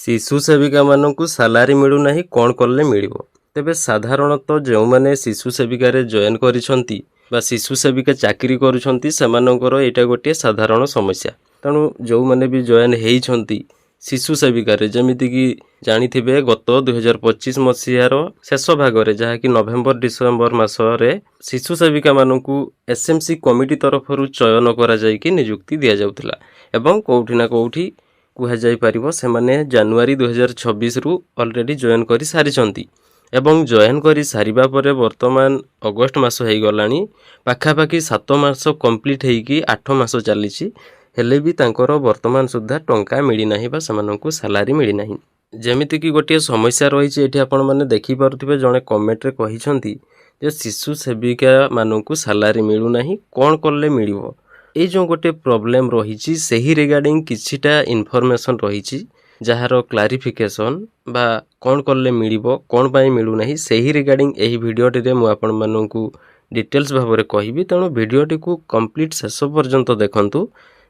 ଶିଶୁ ସେବିକା ମାନଙ୍କୁ ସାଲାରୀ ମିଳୁନାହିଁ, କ'ଣ କଲେ ମିଳିବ? ତେବେ ସାଧାରଣତଃ ଯେଉଁମାନେ ଶିଶୁ ସେବିକାରେ ଜଏନ୍ କରିଛନ୍ତି ବା ଶିଶୁ ସେବିକା ଚାକିରି କରୁଛନ୍ତି ସେମାନଙ୍କର ଏଇଟା ଗୋଟିଏ ସାଧାରଣ ସମସ୍ୟା। ତେଣୁ ଯେଉଁମାନେ ବି ଜଏନ୍ ହେଇଛନ୍ତି ଶିଶୁ ସେବିକାରେ, ଯେମିତିକି ଜାଣିଥିବେ ଗତ 2025 ମସିହାର ଶେଷ ଭାଗରେ, ଯାହାକି ନଭେମ୍ବର ଡିସେମ୍ବର ମାସରେ ଶିଶୁ ସେବିକାମାନଙ୍କୁ SMC କମିଟି ତରଫରୁ ଚୟନ କରାଯାଇକି ନିଯୁକ୍ତି ଦିଆଯାଉଥିଲା ଏବଂ କେଉଁଠି ନା କେଉଁଠି କୁହାଯାଇପାରିବ ସେମାନେ ଜାନୁଆରୀ 2026ରୁ ଅଲରେଡ଼ି ଜଏନ୍ କରି ସାରିଛନ୍ତି ଏବଂ ଜଏନ୍ କରି ସାରିବା ପରେ ବର୍ତ୍ତମାନ ଅଗଷ୍ଟ ମାସ ହେଇଗଲାଣି, ପାଖାପାଖି 7 ମାସ କମ୍ପ୍ଲିଟ୍ ହେଇକି 8 ମାସ ଚାଲିଛି, ହେଲେ ବି ତାଙ୍କର ବର୍ତ୍ତମାନ ସୁଦ୍ଧା ଟଙ୍କା ମିଳିନାହିଁ ବା ସେମାନଙ୍କୁ ସାଲାରୀ ମିଳିନାହିଁ। ଯେମିତିକି ଗୋଟିଏ ସମସ୍ୟା ରହିଛି, ଏଠି ଆପଣମାନେ ଦେଖିପାରୁଥିବେ ଜଣେ କମେଣ୍ଟରେ କହିଛନ୍ତି ଯେ ଶିଶୁ ସେବିକାମାନଙ୍କୁ ସାଲାରୀ ମିଳୁନାହିଁ, କ'ଣ କଲେ ମିଳିବ? ଏଇ ଯେଉଁ ଗୋଟିଏ ପ୍ରୋବ୍ଲେମ୍ ରହିଛି ସେହି ରିଗାର୍ଡ଼ିଂ କିଛିଟା ଇନଫର୍ମେସନ୍ ରହିଛି, ଯାହାର କ୍ଲାରିଫିକେସନ୍ ବା କ'ଣ କଲେ ମିଳିବ, କ'ଣ ପାଇଁ ମିଳୁନାହିଁ, ସେହି ରିଗାର୍ଡ଼ିଂ ଏହି ଭିଡ଼ିଓଟିରେ ମୁଁ ଆପଣମାନଙ୍କୁ ଡିଟେଲ୍ସ ଭାବରେ କହିବି। ତେଣୁ ଭିଡ଼ିଓଟିକୁ କମ୍ପ୍ଲିଟ୍ ଶେଷ ପର୍ଯ୍ୟନ୍ତ ଦେଖନ୍ତୁ,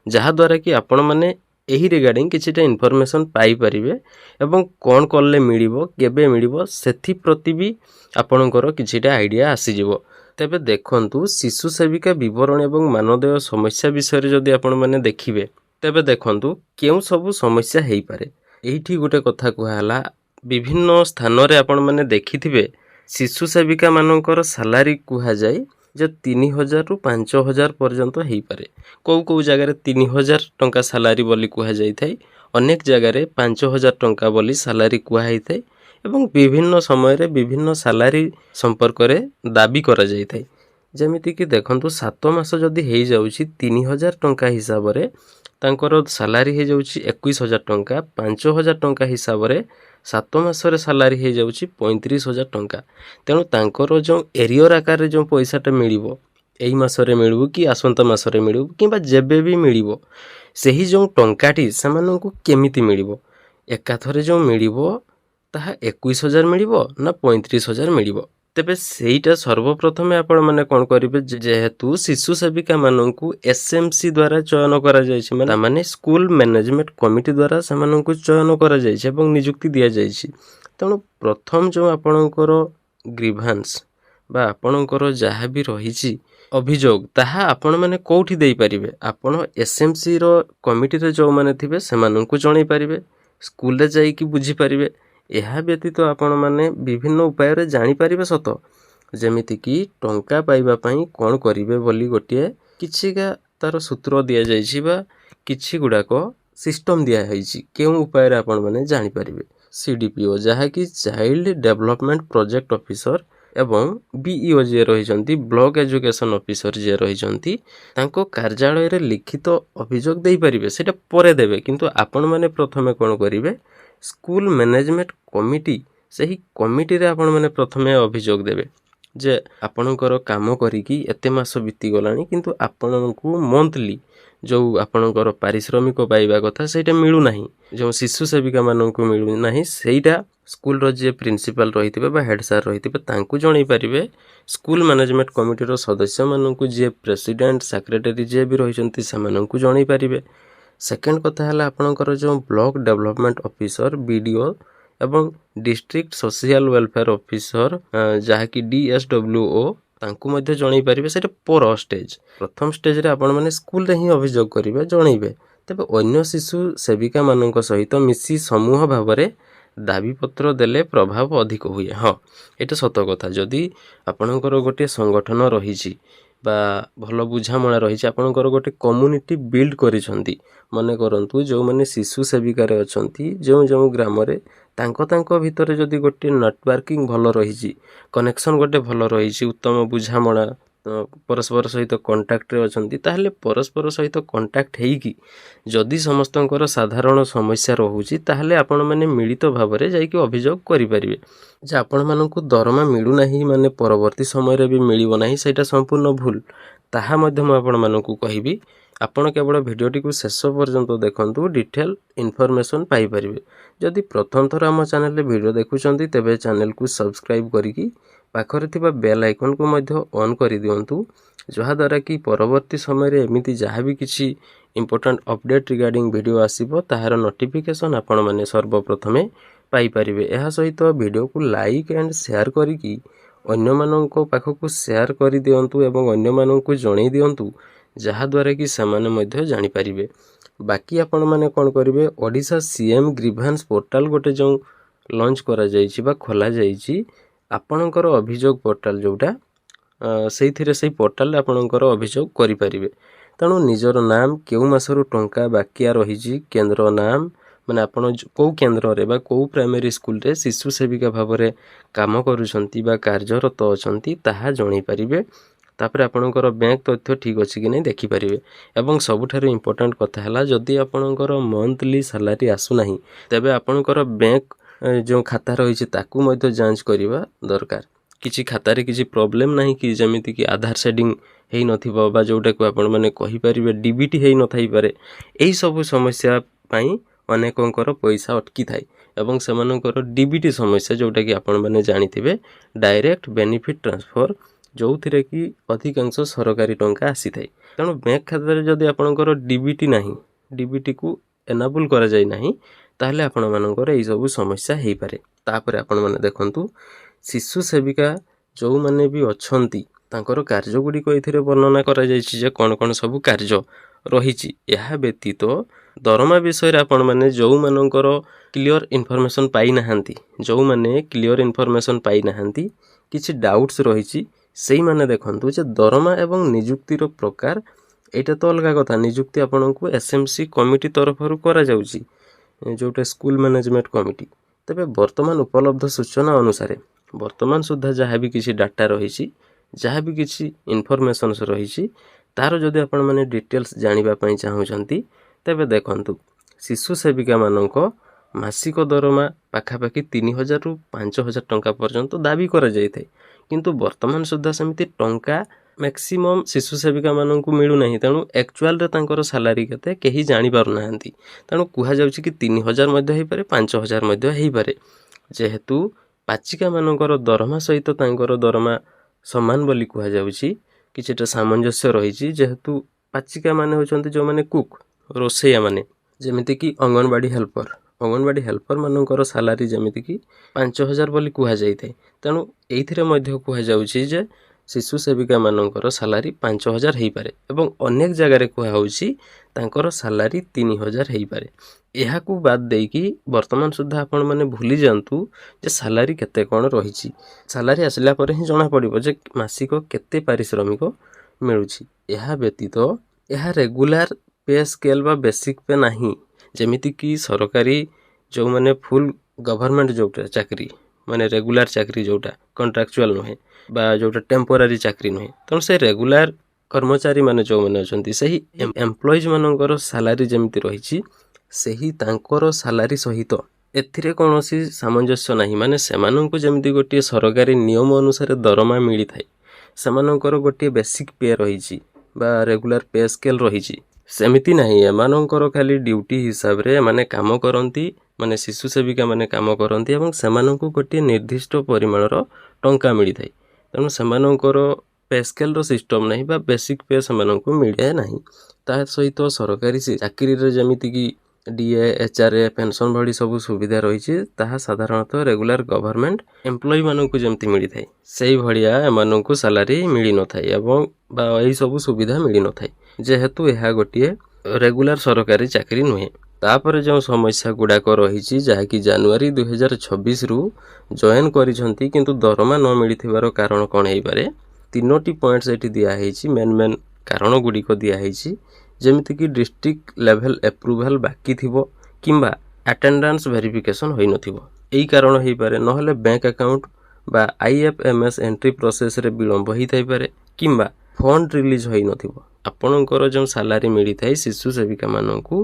ଯାହାଦ୍ୱାରା କି ଆପଣମାନେ ଏହି ରିଗାର୍ଡ଼ିଂ କିଛିଟା ଇନଫର୍ମେସନ୍ ପାଇପାରିବେ ଏବଂ କ'ଣ କଲେ ମିଳିବ, କେବେ ମିଳିବ, ସେଥିପ୍ରତି ବି ଆପଣଙ୍କର କିଛିଟା ଆଇଡ଼ିଆ ଆସିଯିବ। ତେବେ ଦେଖନ୍ତୁ, ଶିଶୁ ସେବିକା ବିବରଣୀ ଏବଂ ମାନଦେୟ ସମସ୍ୟା ବିଷୟରେ ଯଦି ଆପଣମାନେ ଦେଖିବେ, ତେବେ ଦେଖନ୍ତୁ କେଉଁ ସବୁ ସମସ୍ୟା ହେଇପାରେ। ଏଇଠି ଗୋଟେ କଥା କୁହାହେଲା, ବିଭିନ୍ନ ସ୍ଥାନରେ ଆପଣମାନେ ଦେଖିଥିବେ ଶିଶୁ ସେବିକାମାନଙ୍କର ସାଲାରୀ କୁହାଯାଏ ଯେ 3000ରୁ 5000 ପର୍ଯ୍ୟନ୍ତ ହେଇପାରେ। କେଉଁ ଜାଗାରେ 3000 ଟଙ୍କା ସାଲାରୀ ବୋଲି କୁହାଯାଇଥାଏ, ଅନେକ ଜାଗାରେ 5000 ଟଙ୍କା ବୋଲି ସାଲାରୀ କୁହାଯାଇଥାଏ ଏବଂ ବିଭିନ୍ନ ସମୟରେ ବିଭିନ୍ନ ସାଲାରୀ ସମ୍ପର୍କରେ ଦାବି କରାଯାଇଥାଏ। ଯେମିତିକି ଦେଖନ୍ତୁ, 7 ମାସ ଯଦି ହେଇଯାଉଛି 3000 ଟଙ୍କା ହିସାବରେ ତାଙ୍କର ସାଲାରୀ ହେଇଯାଉଛି 21000 ଟଙ୍କା, 5000 ଟଙ୍କା ହିସାବରେ 7 ମାସରେ ସାଲାରୀ ହେଇଯାଉଛି 35000 ଟଙ୍କା। ତେଣୁ ତାଙ୍କର ଯେଉଁ ଏରିୟର ଆକାରରେ ଯେଉଁ ପଇସାଟା ମିଳିବ, ଏଇ ମାସରେ ମିଳିବ କି ଆସନ୍ତା ମାସରେ ମିଳିବ କିମ୍ବା ଯେବେ ବି ମିଳିବ, ସେହି ଯେଉଁ ଟଙ୍କାଟି ସେମାନଙ୍କୁ କେମିତି ମିଳିବ? ଏକାଥରେ ଯେଉଁ ମିଳିବ ତାହା 21000 ମିଳିବ ନା 35000 ମିଳିବ? ତେବେ ସେଇଟା ସର୍ବପ୍ରଥମେ ଆପଣମାନେ କ'ଣ କରିବେ, ଯେହେତୁ ଶିଶୁ ସେବିକାମାନଙ୍କୁ SMC ଦ୍ୱାରା ଚୟନ କରାଯାଇଛି, ମାନେ ସ୍କୁଲ ମ୍ୟାନେଜମେଣ୍ଟ କମିଟି ଦ୍ୱାରା ସେମାନଙ୍କୁ ଚୟନ କରାଯାଇଛି ଏବଂ ନିଯୁକ୍ତି ଦିଆଯାଇଛି। ତେଣୁ ପ୍ରଥମ ଯେଉଁ ଆପଣଙ୍କର ଗ୍ରିଭାନ୍ସ ବା ଆପଣଙ୍କର ଯାହା ବି ରହିଛି ଅଭିଯୋଗ, ତାହା ଆପଣମାନେ କେଉଁଠି ଦେଇପାରିବେ? ଆପଣ SMCର କମିଟିରେ ଯେଉଁମାନେ ଥିବେ ସେମାନଙ୍କୁ ଜଣାଇ ପାରିବେ, ସ୍କୁଲରେ ଯାଇକି ବୁଝିପାରିବେ। ଏହା ବ୍ୟତୀତ ଆପଣମାନେ ବିଭିନ୍ନ ଉପାୟରେ ଜାଣିପାରିବେ ସତ, ଯେମିତିକି ଟଙ୍କା ପାଇବା ପାଇଁ କ'ଣ କରିବେ ବୋଲି ଗୋଟିଏ କିଛିଟା ତା'ର ସୂତ୍ର ଦିଆଯାଇଛି ବା କିଛି ଗୁଡ଼ାକ ସିଷ୍ଟମ୍ ଦିଆହେଇଛି, କେଉଁ ଉପାୟରେ ଆପଣମାନେ ଜାଣିପାରିବେ। CDPO ଯାହାକି ଚାଇଲ୍ଡ ଡେଭଲପମେଣ୍ଟ ପ୍ରୋଜେକ୍ଟ ଅଫିସର ଏବଂ BEO ଯିଏ ରହିଛନ୍ତି, ବ୍ଲକ ଏଜୁକେସନ୍ ଅଫିସର ଯିଏ ରହିଛନ୍ତି, ତାଙ୍କ କାର୍ଯ୍ୟାଳୟରେ ଲିଖିତ ଅଭିଯୋଗ ଦେଇପାରିବେ। ସେଇଟା ପରେ ଦେବେ, କିନ୍ତୁ ଆପଣମାନେ ପ୍ରଥମେ କ'ଣ କରିବେ, ସ୍କୁଲ ମ୍ୟାନେଜମେଣ୍ଟ କମିଟି, ସେହି କମିଟିରେ ଆପଣମାନେ ପ୍ରଥମେ ଅଭିଯୋଗ ଦେବେ ଯେ ଆପଣଙ୍କର କାମ କରିକି ଏତେ ମାସ ବିତିଗଲାଣି କିନ୍ତୁ ଆପଣଙ୍କୁ ମନ୍ଥଲି ଯେଉଁ ଆପଣଙ୍କର ପାରିଶ୍ରମିକ ପାଇବା କଥା ସେଇଟା ମିଳୁନାହିଁ, ଯେଉଁ ଶିଶୁ ସେବିକାମାନଙ୍କୁ ମିଳୁନାହିଁ, ସେଇଟା ସ୍କୁଲର ଯିଏ ପ୍ରିନ୍ସିପାଲ୍ ରହିଥିବେ ବା ହେଡ଼୍ ସାର୍ ରହିଥିବେ ତାଙ୍କୁ ଜଣାଇ ପାରିବେ। ସ୍କୁଲ ମ୍ୟାନେଜମେଣ୍ଟ କମିଟିର ସଦସ୍ୟମାନଙ୍କୁ, ଯିଏ ପ୍ରେସିଡେଣ୍ଟ, ସେକ୍ରେଟାରୀ ଯିଏ ବି ରହିଛନ୍ତି ସେମାନଙ୍କୁ ଜଣାଇ ପାରିବେ। ସେକେଣ୍ଡ କଥା ହେଲା, ଆପଣଙ୍କର ଯେଉଁ ବ୍ଲକ ଡେଭଲପମେଣ୍ଟ ଅଫିସର BDO ଏବଂ ଡିଷ୍ଟ୍ରିକ୍ଟ ସୋସିଆଲ ୱେଲଫେୟାର ଅଫିସର ଯାହାକି DSWO, ତାଙ୍କୁ ମଧ୍ୟ ଜଣାଇ ପାରିବେ। ସେଇଟା ପର ଷ୍ଟେଜ୍। ପ୍ରଥମ ଷ୍ଟେଜ୍ରେ ଆପଣମାନେ ସ୍କୁଲରେ ହିଁ ଅଭିଯୋଗ କରିବେ, ଜଣାଇବେ। ତେବେ ଅନ୍ୟ ଶିଶୁ ସେବିକାମାନଙ୍କ ସହିତ ମିଶି ସମୂହ ଭାବରେ ଦାବିପତ୍ର ଦେଲେ ପ୍ରଭାବ ଅଧିକ ହୁଏ। ହଁ, ଏଇଟା ସତ କଥା। ଯଦି ଆପଣଙ୍କର ଗୋଟିଏ ସଂଗଠନ ରହିଛି ବା ଭଲ ବୁଝାମଣା ରହିଛି, ଆପଣଙ୍କର ଗୋଟେ କମ୍ୟୁନିଟି ବିଲ୍ଡ କରିଛନ୍ତି, ମନେ କରନ୍ତୁ ଯେଉଁମାନେ ଶିଶୁ ସେବିକାରେ ଅଛନ୍ତି ଯେଉଁ ଗ୍ରାମରେ, ତାଙ୍କ ଭିତରେ ଯଦି ଗୋଟିଏ ନେଟୱାର୍କିଂ ଭଲ ରହିଛି, କନେକ୍ସନ୍ ଗୋଟେ ଭଲ ରହିଛି, ଉତ୍ତମ ବୁଝାମଣା, ପରସ୍ପର ସହିତ କଣ୍ଟାକ୍ଟରେ ଅଛନ୍ତି, ତାହେଲେ ପରସ୍ପର ସହିତ କଣ୍ଟାକ୍ଟ ହେଇକି ଯଦି ସମସ୍ତଙ୍କର ସାଧାରଣ ସମସ୍ୟା ରହୁଛି, ତାହେଲେ ଆପଣମାନେ ମିଳିତ ଭାବରେ ଯାଇକି ଅଭିଯୋଗ କରିପାରିବେ ଯେ ଆପଣମାନଙ୍କୁ ଦରମା ମିଳୁନାହିଁ, ମାନେ ପରବର୍ତ୍ତୀ ସମୟରେ ବି ମିଳିବ ନାହିଁ, ସେଇଟା ସମ୍ପୂର୍ଣ୍ଣ ଭୁଲ। ତାହା ମଧ୍ୟ ମୁଁ ଆପଣମାନଙ୍କୁ କହିବି। ଆପଣ କେବଳ ଭିଡ଼ିଓଟିକୁ ଶେଷ ପର୍ଯ୍ୟନ୍ତ ଦେଖନ୍ତୁ, ଡିଟେଲ୍ ଇନଫର୍ମେସନ୍ ପାଇପାରିବେ। ଯଦି ପ୍ରଥମ ଥର ଆମ ଚ୍ୟାନେଲରେ ଭିଡ଼ିଓ ଦେଖୁଛନ୍ତି, ତେବେ ଚ୍ୟାନେଲକୁ ସବସ୍କ୍ରାଇବ୍ କରିକି ପାଖରେ ଥିବା ବେଲ୍ ଆଇକନ୍କୁ ମଧ୍ୟ ଅନ୍ କରିଦିଅନ୍ତୁ, ଯାହାଦ୍ୱାରା କି ପରବର୍ତ୍ତୀ ସମୟରେ ଏମିତି ଯାହା ବି କିଛି ଇମ୍ପୋର୍ଟାଣ୍ଟ ଅପଡେଟ୍ ରିଗାର୍ଡିଂ ଭିଡ଼ିଓ ଆସିବ ତାହାର ନୋଟିଫିକେସନ୍ ଆପଣମାନେ ସର୍ବପ୍ରଥମେ ପାଇପାରିବେ। ଏହା ସହିତ ଭିଡ଼ିଓକୁ ଲାଇକ୍ ଆଣ୍ଡ ସେୟାର କରିକି ଅନ୍ୟମାନଙ୍କ ପାଖକୁ ସେୟାର କରିଦିଅନ୍ତୁ ଏବଂ ଅନ୍ୟମାନଙ୍କୁ ଜଣାଇ ଦିଅନ୍ତୁ, ଯାହାଦ୍ୱାରା କି ସେମାନେ ମଧ୍ୟ ଜାଣିପାରିବେ। ବାକି ଆପଣମାନେ କ'ଣ କରିବେ, ଓଡ଼ିଶା CM ଗ୍ରିଭାନ୍ସ ପୋର୍ଟାଲ ଗୋଟେ ଯେଉଁ ଲଞ୍ଚ କରାଯାଇଛି ବା ଖୋଲାଯାଇଛି, ଆପଣଙ୍କର ଅଭିଯୋଗ ପୋର୍ଟାଲ ଯେଉଁଟା, ସେଇଥିରେ ସେଇ ପୋର୍ଟାଲରେ ଆପଣଙ୍କର ଅଭିଯୋଗ କରିପାରିବେ। ତେଣୁ ନିଜର ନାମ, କେଉଁ ମାସରୁ ଟଙ୍କା ବାକିଆ ରହିଛି, କେନ୍ଦ୍ର ନାମ, ମାନେ ଆପଣ କେଉଁ କେନ୍ଦ୍ରରେ ବା କେଉଁ ପ୍ରାଇମେରୀ ସ୍କୁଲରେ ଶିଶୁ ସେବିକା ଭାବରେ କାମ କରୁଛନ୍ତି ବା କାର୍ଯ୍ୟରତ ଅଛନ୍ତି ତାହା ଜଣାଇ ପାରିବେ। ତାପରେ ଆପଣଙ୍କର ବ୍ୟାଙ୍କ ତଥ୍ୟ ଠିକ୍ ଅଛି କି ନାହିଁ ଦେଖିପାରିବେ। ଏବଂ ସବୁଠାରୁ ଇମ୍ପୋର୍ଟାଣ୍ଟ କଥା ହେଲା, ଯଦି ଆପଣଙ୍କର ମନ୍ଥଲି ସାଲାରୀ ଆସୁନାହିଁ ତେବେ ଆପଣଙ୍କର ବ୍ୟାଙ୍କ ଯେଉଁ ଖାତା ରହିଛି ତାକୁ ମଧ୍ୟ ଯାଞ୍ଚ କରିବା ଦରକାର। କିଛି ଖାତାରେ କିଛି ପ୍ରୋବ୍ଲେମ୍ ନାହିଁ କି, ଯେମିତିକି ଆଧାର ସେଡ଼ିଂ ହେଇନଥିବ ବା ଯେଉଁଟାକୁ ଆପଣମାନେ କହିପାରିବେ DBT ହେଇନଥାଇପାରେ। ଏହିସବୁ ସମସ୍ୟା ପାଇଁ ଅନେକଙ୍କର ପଇସା ଅଟକିଥାଏ ଏବଂ ସେମାନଙ୍କର DBT ସମସ୍ୟା, ଯେଉଁଟାକି ଆପଣମାନେ ଜାଣିଥିବେ, ଡାଇରେକ୍ଟ ବେନିଫିଟ୍ ଟ୍ରାନ୍ସଫର୍, ଯେଉଁଥିରେ କି ଅଧିକାଂଶ ସରକାରୀ ଟଙ୍କା ଆସିଥାଏ। ତେଣୁ ବ୍ୟାଙ୍କ ଖାତାରେ ଯଦି ଆପଣଙ୍କର DBT ନାହିଁ, DBTକୁ ଏନାବୁଲ୍ କରାଯାଇ ନାହିଁ, ତାହେଲେ ଆପଣମାନଙ୍କର ଏହିସବୁ ସମସ୍ୟା ହେଇପାରେ। ତାପରେ ଆପଣମାନେ ଦେଖନ୍ତୁ, ଶିଶୁ ସେବିକା ଯେଉଁମାନେ ବି ଅଛନ୍ତି ତାଙ୍କର କାର୍ଯ୍ୟଗୁଡ଼ିକ ଏଥିରେ ବର୍ଣ୍ଣନା କରାଯାଇଛି ଯେ କ'ଣ କ'ଣ ସବୁ କାର୍ଯ୍ୟ ରହିଛି। ଏହା ବ୍ୟତୀତ ଦରମା ବିଷୟରେ ଆପଣମାନେ ଯେଉଁମାନଙ୍କର କ୍ଲିଅର ଇନଫର୍ମେସନ୍ ପାଇନାହାନ୍ତି, କିଛି ଡାଉଟ୍ସ ରହିଛି, ସେଇମାନେ ଦେଖନ୍ତୁ ଯେ ଦରମା ଏବଂ ନିଯୁକ୍ତିର ପ୍ରକାର, ଏଇଟା ତ ଅଲଗା କଥା। ନିଯୁକ୍ତି ଆପଣଙ୍କୁ SMC କମିଟି ତରଫରୁ କରାଯାଉଛି, ଯେଉଁଟା ସ୍କୁଲ ମ୍ୟାନେଜମେଣ୍ଟ କମିଟି। ତେବେ ବର୍ତ୍ତମାନ ଉପଲବ୍ଧ ସୂଚନା ଅନୁସାରେ ବର୍ତ୍ତମାନ ସୁଦ୍ଧା ଯାହା ବି କିଛି ଡାଟା ରହିଛି, ଯାହା ବି କିଛି ଇନଫର୍ମେସନ୍ସ ରହିଛି, ତାର ଯଦି ଆପଣମାନେ ଡିଟେଲ୍ସ ଜାଣିବା ପାଇଁ ଚାହୁଁଛନ୍ତି, ତେବେ ଦେଖନ୍ତୁ, ଶିଶୁ ସେବିକାମାନଙ୍କ ମାସିକ ଦରମା ପାଖାପାଖି 3,000ରୁ 5,000 ଟଙ୍କା ପର୍ଯ୍ୟନ୍ତ ଦାବି କରାଯାଇଥାଏ। କିନ୍ତୁ ବର୍ତ୍ତମାନ ସୁଦ୍ଧା ସେମିତି ଟଙ୍କା ମ୍ୟାକ୍ସିମମ୍ ଶିଶୁ ସେବିକାମାନଙ୍କୁ ମିଳୁନାହିଁ। ତେଣୁ ଆକ୍ଚୁଆଲରେ ତାଙ୍କର ସାଲାରୀ କେତେ କେହି ଜାଣିପାରୁନାହାନ୍ତି। ତେଣୁ କୁହାଯାଉଛି କି 3,000 ମଧ୍ୟ ହେଇପାରେ, 5,000 ମଧ୍ୟ ହେଇପାରେ। ଯେହେତୁ ପାଚିକାମାନଙ୍କର ଦରମା ସହିତ ତାଙ୍କର ଦରମା ସମାନ ବୋଲି କୁହାଯାଉଛି, କିଛିଟା ସାମଞ୍ଜସ୍ୟ ରହିଛି। ଯେହେତୁ ପାଚିକାମାନେ ହେଉଛନ୍ତି ଯେଉଁମାନେ କୁକ୍, ରୋଷେଇଆମାନେ, ଯେମିତିକି ଅଙ୍ଗନବାଡ଼ି ହେଲ୍ପରମାନଙ୍କର ସାଲାରୀ ଯେମିତିକି 5,000 ବୋଲି କୁହାଯାଇଥାଏ। ତେଣୁ ଏଇଥିରେ ମଧ୍ୟ କୁହାଯାଉଛି ଯେ ଶିଶୁ ସେବିକାମାନଙ୍କର ସାଲାରୀ 5,000 ହେଇପାରେ ଏବଂ ଅନେକ ଜାଗାରେ କୁହାହେଉଛି ତାଙ୍କର ସାଲାରୀ 3,000 ହେଇପାରେ। ଏହାକୁ ବାଦ ଦେଇକି ବର୍ତ୍ତମାନ ସୁଦ୍ଧା ଆପଣମାନେ ଭୁଲି ଯାଆନ୍ତୁ ଯେ ସାଲାରୀ କେତେ କ'ଣ ରହିଛି। ସାଲାରୀ ଆସିଲା ପରେ ହିଁ ଜଣାପଡ଼ିବ ଯେ ମାସିକ କେତେ ପାରିଶ୍ରମିକ ମିଳୁଛି। ଏହା ବ୍ୟତୀତ ଏହା ରେଗୁଲାର ପେ ସ୍କେଲ୍ ବା ବେସିକ୍ ପେ ନାହିଁ। ଯେମିତିକି ସରକାରୀ ଯେଉଁମାନେ ଫୁଲ୍ ଗଭର୍ଣ୍ଣମେଣ୍ଟ ଯେଉଁଟା ଚାକିରି, ମାନେ ରେଗୁଲାର ଚାକିରି ଯେଉଁଟା କଣ୍ଟ୍ରାକ୍ଚୁଆଲ୍ ନୁହେଁ ବା ଯେଉଁଟା ଟେମ୍ପୋରାରୀ ଚାକିରି ନୁହେଁ, ତେଣୁ ସେ ରେଗୁଲାର କର୍ମଚାରୀମାନେ ଯେଉଁମାନେ ଅଛନ୍ତି, ସେହି ଏମ୍ପ୍ଲୟିଜମାନଙ୍କର ସାଲାରୀ ଯେମିତି ରହିଛି, ସେହି ତାଙ୍କର ସାଲାରୀ ସହିତ ଏଥିରେ କୌଣସି ସାମଞ୍ଜସ୍ୟ ନାହିଁ। ମାନେ ସେମାନଙ୍କୁ ଯେମିତି ଗୋଟିଏ ସରକାରୀ ନିୟମ ଅନୁସାରେ ଦରମା ମିଳିଥାଏ, ସେମାନଙ୍କର ଗୋଟିଏ ବେସିକ୍ ପେ ରହିଛି ବା ରେଗୁଲାର ପେ ସ୍କେଲ୍ ରହିଛି, ସେମିତି ନାହିଁ। ଏମାନଙ୍କର ଖାଲି ଡ୍ୟୁଟି ହିସାବରେ ଏମାନେ କାମ କରନ୍ତି, ମାନେ ଶିଶୁ ସେବିକାମାନେ କାମ କରନ୍ତି ଏବଂ ସେମାନଙ୍କୁ ଗୋଟିଏ ନିର୍ଦ୍ଦିଷ୍ଟ ପରିମାଣର ଟଙ୍କା ମିଳିଥାଏ। ତେଣୁ ସେମାନଙ୍କର ପେ ସ୍କେଲ୍ର ସିଷ୍ଟମ୍ ନାହିଁ ବା ବେସିକ୍ ପେ ସେମାନଙ୍କୁ ମିଳେ ନାହିଁ। ତା ସହିତ ସରକାରୀ ଚାକିରିରେ ଯେମିତିକି DA, HRA, ପେନ୍ସନ୍ ଭଳି ସବୁ ସୁବିଧା ରହିଛି, ତାହା ସାଧାରଣତଃ ରେଗୁଲାର ଗଭର୍ଣ୍ଣମେଣ୍ଟ ଏମ୍ପ୍ଲୟିମାନଙ୍କୁ ଯେମିତି ମିଳିଥାଏ, ସେଇଭଳିଆ ଏମାନଙ୍କୁ ସାଲାରୀ ମିଳିନଥାଏ ଏବଂ ବା ଏହିସବୁ ସୁବିଧା ମିଳିନଥାଏ, ଯେହେତୁ ଏହା ଗୋଟିଏ ରେଗୁଲାର ସରକାରୀ ଚାକିରି ନୁହେଁ। ତାପରେ ଯେଉଁ ସମସ୍ୟା ଗୁଡ଼ାକ ରହିଛି, ଯାହାକି ଜାନୁଆରୀ 2026ରୁ ଜଏନ୍ କରିଛନ୍ତି କିନ୍ତୁ ଦରମା ନ ମିଳିଥିବାର କାରଣ କ'ଣ ହେଇପାରେ, 3ଟି ପଏଣ୍ଟସ୍ ଏଠି ଦିଆହେଇଛି। ମେନ୍ କାରଣ ଗୁଡ଼ିକ ଦିଆହେଇଛି, ଯେମିତିକି ଡିଷ୍ଟ୍ରିକ୍ଟ ଲେଭେଲ୍ ଆପ୍ରୁଭାଲ୍ ବାକି ଥିବ କିମ୍ବା ଆଟେଣ୍ଡାନ୍ସ ଭେରିଫିକେସନ୍ ହୋଇନଥିବ, ଏହି କାରଣ ହେଇପାରେ। ନହେଲେ ବ୍ୟାଙ୍କ ଆକାଉଣ୍ଟ ବା IFMS ଏଣ୍ଟ୍ରି ପ୍ରୋସେସ୍ରେ ବିଳମ୍ବ ହେଇଥାଇପାରେ କିମ୍ବା ଫଣ୍ଡ ରିଲିଜ୍ ହୋଇନଥିବ। ଆପଣଙ୍କର ଯେଉଁ ସାଲାରୀ ମିଳିଥାଏ ଶିଶୁ ସେବିକାମାନଙ୍କୁ,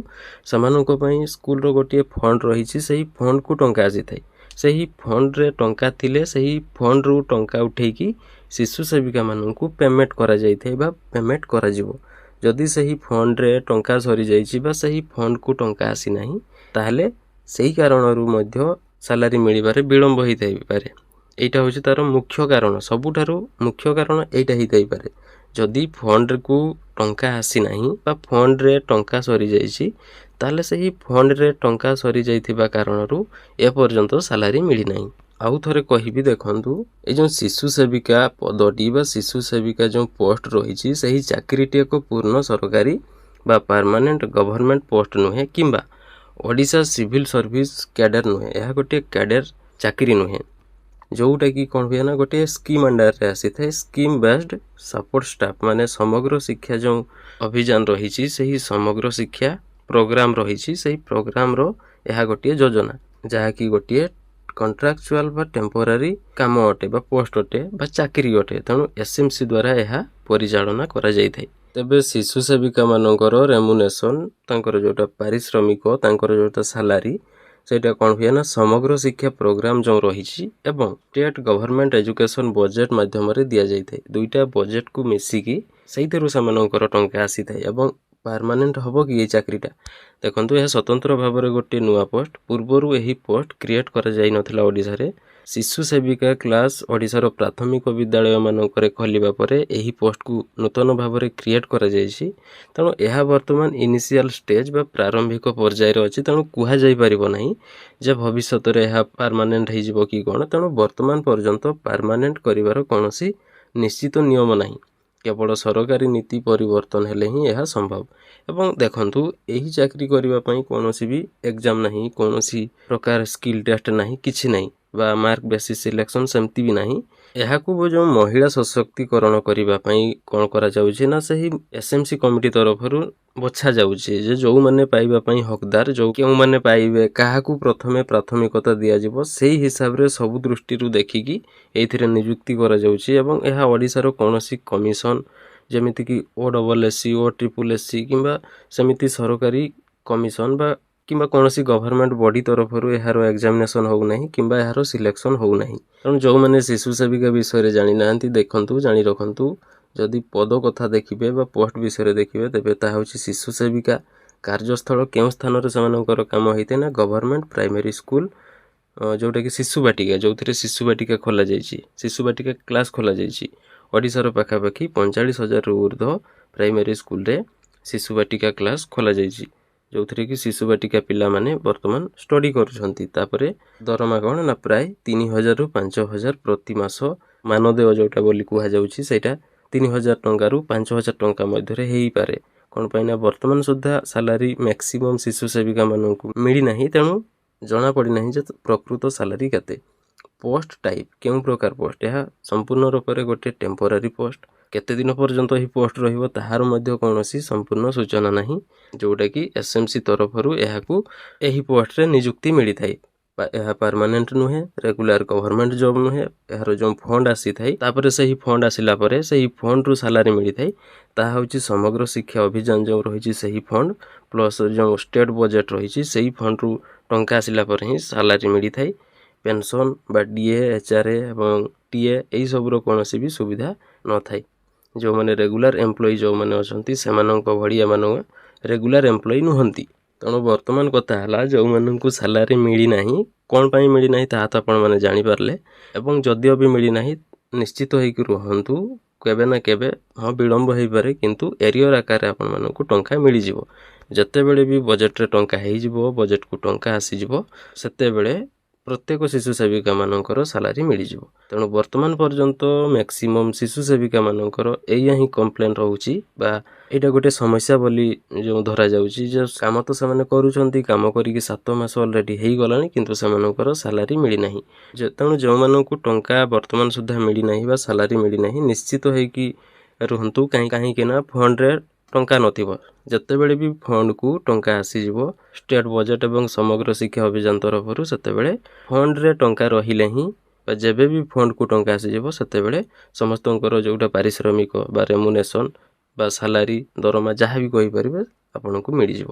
ସେମାନଙ୍କ ପାଇଁ ସ୍କୁଲର ଗୋଟିଏ ଫଣ୍ଡ ରହିଛି, ସେହି ଫଣ୍ଡକୁ ଟଙ୍କା ଆସିଥାଏ। ସେହି ଫଣ୍ଡରେ ଟଙ୍କା ଥିଲେ ସେହି ଫଣ୍ଡରୁ ଟଙ୍କା ଉଠେଇକି ଶିଶୁ ସେବିକାମାନଙ୍କୁ ପେମେଣ୍ଟ କରାଯାଇଥାଏ ବା ପେମେଣ୍ଟ କରାଯିବ। ଯଦି ସେହି ଫଣ୍ଡରେ ଟଙ୍କା ସରିଯାଇଛି ବା ସେହି ଫଣ୍ଡକୁ ଟଙ୍କା ଆସିନାହିଁ, ତାହେଲେ ସେହି କାରଣରୁ ମଧ୍ୟ ସାଲାରୀ ମିଳିବାରେ ବିଳମ୍ବ ହୋଇଥାଇପାରେ। ଏଇଟା ହେଉଛି ତା'ର ମୁଖ୍ୟ କାରଣ, ସବୁଠାରୁ ମୁଖ୍ୟ କାରଣ ଏଇଟା ହେଇଥାଇପାରେ। ଯଦି ଫଣ୍ଡକୁ ଟଙ୍କା ଆସିନାହିଁ ବା ଫଣ୍ଡରେ ଟଙ୍କା ସରିଯାଇଛି ତାହେଲେ ସେହି ଫଣ୍ଡରେ ଟଙ୍କା ସରିଯାଇଥିବା କାରଣରୁ ଏପର୍ଯ୍ୟନ୍ତ ସାଲାରୀ ମିଳିନାହିଁ। ଆଉ ଥରେ କହିବି ଦେଖନ୍ତୁ, ଏ ଯେଉଁ ଶିଶୁ ସେବିକା ପଦଟି ବା ଶିଶୁ ସେବିକା ଯେଉଁ ପୋଷ୍ଟ ରହିଛି ସେହି ଚାକିରିଟି ଏକ ପୂର୍ଣ୍ଣ ସରକାରୀ ବା ପର୍ମାନେଣ୍ଟ ଗଭର୍ଣ୍ଣମେଣ୍ଟ ପୋଷ୍ଟ ନୁହେଁ କିମ୍ବା ଓଡ଼ିଶା ସିଭିଲ୍ ସର୍ଭିସ କ୍ୟାଡର ନୁହେଁ। ଏହା ଗୋଟିଏ କ୍ୟାଡର ଚାକିରି ନୁହେଁ, ଯେଉଁଟାକି କ'ଣ ହୁଏ ନା ଗୋଟିଏ ସ୍କିମ୍ ଅଣ୍ଡରରେ ଆସିଥାଏ। ସ୍କିମ୍ ବେସ୍ଡ ସପୋର୍ଟ ଷ୍ଟାଫ୍ ମାନେ ସମଗ୍ର ଶିକ୍ଷା ଯେଉଁ ଅଭିଯାନ ରହିଛି ସେହି ସମଗ୍ର ଶିକ୍ଷା ପ୍ରୋଗ୍ରାମ ରହିଛି, ସେହି ପ୍ରୋଗ୍ରାମର ଏହା ଗୋଟିଏ ଯୋଜନା, ଯାହାକି ଗୋଟିଏ କଣ୍ଟ୍ରାକ୍ଚୁଆଲ ବା ଟେମ୍ପୋରାରୀ କାମ ଅଟେ ବା ପୋଷ୍ଟ ଅଟେ ବା ଚାକିରି ଅଟେ। ତେଣୁ SMC ଦ୍ୱାରା ଏହା ପରିଚାଳନା କରାଯାଇଥାଏ। ତେବେ ଶିଶୁ ସେବିକା ମାନଙ୍କର ରେମୁନେସନ୍, ତାଙ୍କର ଯେଉଁଟା ପାରିଶ୍ରମିକ, ତାଙ୍କର ଯେଉଁଟା ସାଲାରୀ, ସେଇଟା କ'ଣ ହୁଏ ନା ସମଗ୍ର ଶିକ୍ଷା ପ୍ରୋଗ୍ରାମ ଯେଉଁ ରହିଛି ଏବଂ ଷ୍ଟେଟ୍ ଗଭର୍ଣ୍ଣମେଣ୍ଟ ଏଜୁକେସନ୍ ବଜେଟ୍ ମାଧ୍ୟମରେ ଦିଆଯାଇଥାଏ। ଦୁଇଟା ବଜେଟ୍କୁ ମିଶିକି ସେଇଥିରୁ ସେମାନଙ୍କର ଟଙ୍କା ଆସିଥାଏ। ଏବଂ ପର୍ମାନେଣ୍ଟ ହେବ କି ଏଇ ଚାକିରିଟା? ଦେଖନ୍ତୁ, ଏହା ସ୍ୱତନ୍ତ୍ର ଭାବରେ ଗୋଟିଏ ନୂଆ ପୋଷ୍ଟ। ପୂର୍ବରୁ ଏହି ପୋଷ୍ଟ କ୍ରିଏଟ୍ କରାଯାଇନଥିଲା ଓଡ଼ିଶାରେ। ଶିଶୁ ସେବିକା କ୍ଲାସ ଓଡ଼ିଶାର ପ୍ରାଥମିକ ବିଦ୍ୟାଳୟମାନଙ୍କରେ ଖୋଲିବା ପରେ ଏହି ପୋଷ୍ଟକୁ ନୂତନ ଭାବରେ କ୍ରିଏଟ୍ କରାଯାଇଛି। ତେଣୁ ଏହା ବର୍ତ୍ତମାନ ଇନିସିଆଲ ଷ୍ଟେଜ୍ ବା ପ୍ରାରମ୍ଭିକ ପର୍ଯ୍ୟାୟରେ ଅଛି। ତେଣୁ କୁହାଯାଇପାରିବ ନାହିଁ ଯେ ଭବିଷ୍ୟତରେ ଏହା ପର୍ମାନେଣ୍ଟ ହେଇଯିବ କି କ'ଣ। ତେଣୁ ବର୍ତ୍ତମାନ ପର୍ଯ୍ୟନ୍ତ ପର୍ମାନେଣ୍ଟ କରିବାର କୌଣସି ନିଶ୍ଚିତ ନିୟମ ନାହିଁ। କେବଳ ସରକାରୀ ନୀତି ପରିବର୍ତ୍ତନ ହେଲେ ହିଁ ଏହା ସମ୍ଭବ। ଏବଂ ଦେଖନ୍ତୁ, ଏହି ଚାକିରି କରିବା ପାଇଁ କୌଣସି ବି ଏକ୍ଜାମ୍ ନାହିଁ, କୌଣସି ପ୍ରକାର ସ୍କିଲ୍ ଟେଷ୍ଟ ନାହିଁ, କିଛି ନାହିଁ, ବା ମାର୍କ ବେସିସ୍ ସିଲେକ୍ସନ୍ ସେମିତି ବି ନାହିଁ। ଏହାକୁ ଯେଉଁ ମହିଳା ସଶକ୍ତିକରଣ କରିବା ପାଇଁ କ'ଣ କରାଯାଉଛି ନା ସେହି SMC କମିଟି ତରଫରୁ ବଛାଯାଉଛି ଯେ ଯେଉଁମାନେ ପାଇବା ପାଇଁ ହକଦାର, କେଉଁମାନେ ପାଇବେ, କାହାକୁ ପ୍ରଥମେ ପ୍ରାଥମିକତା ଦିଆଯିବ, ସେହି ହିସାବରେ ସବୁ ଦୃଷ୍ଟିରୁ ଦେଖିକି ଏଇଥିରେ ନିଯୁକ୍ତି କରାଯାଉଛି। ଏବଂ ଏହା ଓଡ଼ିଶାର କୌଣସି କମିଶନ ଯେମିତିକି OSSC, OSSC କିମ୍ବା ସେମିତି ସରକାରୀ କମିଶନ ବା କିମ୍ବା କୌଣସି ଗଭର୍ଣ୍ଣମେଣ୍ଟ ବଡି ତରଫରୁ ଏହାର ଏକ୍ଜାମିନେସନ୍ ହେଉନାହିଁ କିମ୍ବା ଏହାର ସିଲେକ୍ସନ୍ ହେଉନାହିଁ। ତେଣୁ ଯେଉଁମାନେ ଶିଶୁ ସେବିକା ବିଷୟରେ ଜାଣିନାହାନ୍ତି, ଦେଖନ୍ତୁ, ଜାଣି ରଖନ୍ତୁ। ଯଦି ପଦ କଥା ଦେଖିବେ ବା ପୋଷ୍ଟ ବିଷୟରେ ଦେଖିବେ, ତେବେ ତାହା ହେଉଛି ଶିଶୁ ସେବିକା। କାର୍ଯ୍ୟସ୍ଥଳ କେଉଁ ସ୍ଥାନରେ ସେମାନଙ୍କର କାମ ହେଇଥାଏ ନା ଗଭର୍ଣ୍ଣମେଣ୍ଟ ପ୍ରାଇମେରୀ ସ୍କୁଲ, ଯେଉଁଟାକି ଶିଶୁ ବାଟିକା, ଯେଉଁଥିରେ ଶିଶୁ ବାଟିକା ଖୋଲାଯାଇଛି, ଶିଶୁ ବାଟିକା କ୍ଲାସ୍ ଖୋଲାଯାଇଛି। ଓଡ଼ିଶାର ପାଖାପାଖି 45,000ରୁ ଉର୍ଦ୍ଧ୍ୱ ପ୍ରାଇମେରୀ ସ୍କୁଲରେ ଶିଶୁ ବାଟିକା କ୍ଲାସ୍ ଖୋଲାଯାଇଛି, ଯେଉଁଥିରେ କି ଶିଶୁ ବାଟିକା ପିଲାମାନେ ବର୍ତ୍ତମାନ ଷ୍ଟଡି କରୁଛନ୍ତି। ତାପରେ ଦରମା କ'ଣ ନା ପ୍ରାୟ 3,000ରୁ 5,000 ପ୍ରତି ମାସ ମାନଦେୟ ଯେଉଁଟା ବୋଲି କୁହାଯାଉଛି, ସେଇଟା 3,000 ଟଙ୍କାରୁ 5,000 ଟଙ୍କା ମଧ୍ୟରେ ହେଇପାରେ। କ'ଣ ପାଇଁ ନା ବର୍ତ୍ତମାନ ସୁଦ୍ଧା ସାଲାରୀ ମ୍ୟାକ୍ସିମମ୍ ଶିଶୁ ସେବିକା ମାନଙ୍କୁ ମିଳିନାହିଁ। ତେଣୁ ଜଣାପଡ଼ିନାହିଁ ଯେ ପ୍ରକୃତ ସାଲାରୀ କେତେ। ପୋଷ୍ଟ ଟାଇପ୍, କେଉଁ ପ୍ରକାର ପୋଷ୍ଟ? ଏହା ସମ୍ପୂର୍ଣ୍ଣ ରୂପରେ ଗୋଟିଏ ଟେମ୍ପୋରାରୀ ପୋଷ୍ଟ। କେତେ ଦିନ ପର୍ଯ୍ୟନ୍ତ ଏହି ପୋଷ୍ଟ ରହିବ ତାହାର ମଧ୍ୟ କୌଣସି ସମ୍ପୂର୍ଣ୍ଣ ସୂଚନା ନାହିଁ, ଯେଉଁଟାକି SMC ତରଫରୁ ଏହାକୁ ଏହି ପୋଷ୍ଟରେ ନିଯୁକ୍ତି ମିଳିଥାଏ। ଏହା ପର୍ମାନେଣ୍ଟ ନୁହେଁ, ରେଗୁଲାର ଗଭର୍ଣ୍ଣମେଣ୍ଟ ଜବ୍ ନୁହେଁ। ଏହାର ଯେଉଁ ଫଣ୍ଡ ଆସିଥାଏ, ତାପରେ ସେହି ଫଣ୍ଡ ଆସିଲା ପରେ ସେହି ଫଣ୍ଡରୁ ସାଲାରୀ ମିଳିଥାଏ। ତାହା ହେଉଛି ସମଗ୍ର ଶିକ୍ଷା ଅଭିଯାନ ଯେଉଁ ରହିଛି ସେହି ଫଣ୍ଡ ପ୍ଲସ୍ ଯେଉଁ ଷ୍ଟେଟ୍ ବଜେଟ୍ ରହିଛି ସେହି ଫଣ୍ଡରୁ ଟଙ୍କା ଆସିଲା ପରେ ହିଁ ସାଲାରୀ ମିଳିଥାଏ। ପେନସନ୍ ବା DA, HRA ଏବଂ TA ଏହିସବୁର କୌଣସି ବି ସୁବିଧା ନଥାଏ। ଯେଉଁମାନେ ରେଗୁଲାର ଏମ୍ପ୍ଲୟି ଯେଉଁମାନେ ଅଛନ୍ତି ସେମାନଙ୍କ ଭଳି ଏମାନେ ରେଗୁଲାର ଏମ୍ପ୍ଲୟି ନୁହନ୍ତି। ତେଣୁ ବର୍ତ୍ତମାନ କଥା ହେଲା, ଯେଉଁମାନଙ୍କୁ ସାଲାରୀ ମିଳିନାହିଁ, କ'ଣ ପାଇଁ ମିଳିନାହିଁ ତାହା ତ ଆପଣମାନେ ଜାଣିପାରିଲେ। ଏବଂ ଯଦିଓ ବି ମିଳିନାହିଁ, ନିଶ୍ଚିତ ହେଇକି ରୁହନ୍ତୁ, କେବେ ନା କେବେ ବିଳମ୍ବ ହେଇପାରେ, କିନ୍ତୁ ଏରିୟର ଆକାରରେ ଆପଣମାନଙ୍କୁ ଟଙ୍କା ମିଳିଯିବ। ଯେତେବେଳେ ବି ବଜେଟ୍ରେ ଟଙ୍କା ହେଇଯିବ, ବଜେଟ୍କୁ ଟଙ୍କା ଆସିଯିବ, ସେତେବେଳେ ପ୍ରତ୍ୟେକ ଶିଶୁ ସେବିକା ମାନଙ୍କର ସାଲାରୀ ମିଳିଯିବ। ତେଣୁ ବର୍ତ୍ତମାନ ପର୍ଯ୍ୟନ୍ତ ମ୍ୟାକ୍ସିମମ୍ ଶିଶୁ ସେବିକା ମାନଙ୍କର ଏଇଆ ହିଁ କମ୍ପ୍ଲେନ୍ ରହୁଛି ବା ଏଇଟା ଗୋଟେ ସମସ୍ୟା ବୋଲି ଯେଉଁ ଧରାଯାଉଛି ଯେ କାମ ତ ସେମାନେ କରୁଛନ୍ତି, କାମ କରିକି 7 ମାସ ଅଲରେଡ଼ି ହେଇଗଲାଣି, କିନ୍ତୁ ସେମାନଙ୍କର ସାଲାରୀ ମିଳିନାହିଁ। ତେଣୁ ଯେଉଁମାନଙ୍କୁ ଟଙ୍କା ବର୍ତ୍ତମାନ ସୁଦ୍ଧା ମିଳିନାହିଁ ବା ସାଲାରୀ ମିଳିନାହିଁ, ନିଶ୍ଚିତ ହେଇକି ରୁହନ୍ତୁ। କାହିଁକି ନା ଫଣ୍ଡରେ ଟଙ୍କା ନଥିବ। ଯେତେବେଳେ ବି ଫଣ୍ଡକୁ ଟଙ୍କା ଆସିଯିବ ଷ୍ଟେଟ୍ ବଜେଟ୍ ଏବଂ ସମଗ୍ର ଶିକ୍ଷା ଅଭିଯାନ ତରଫରୁ, ସେତେବେଳେ ଫଣ୍ଡରେ ଟଙ୍କା ରହିଲେ ହିଁ ବା ଯେବେ ବି ଫଣ୍ଡକୁ ଟଙ୍କା ଆସିଯିବ, ସେତେବେଳେ ସମସ୍ତଙ୍କର ଯେଉଁଟା ପାରିଶ୍ରମିକ ବା ରେମୁନେସନ୍ ବା ସାଲାରୀ, ଦରମା ଯାହା ବି କହିପାରିବେ ଆପଣଙ୍କୁ ମିଳିଯିବ।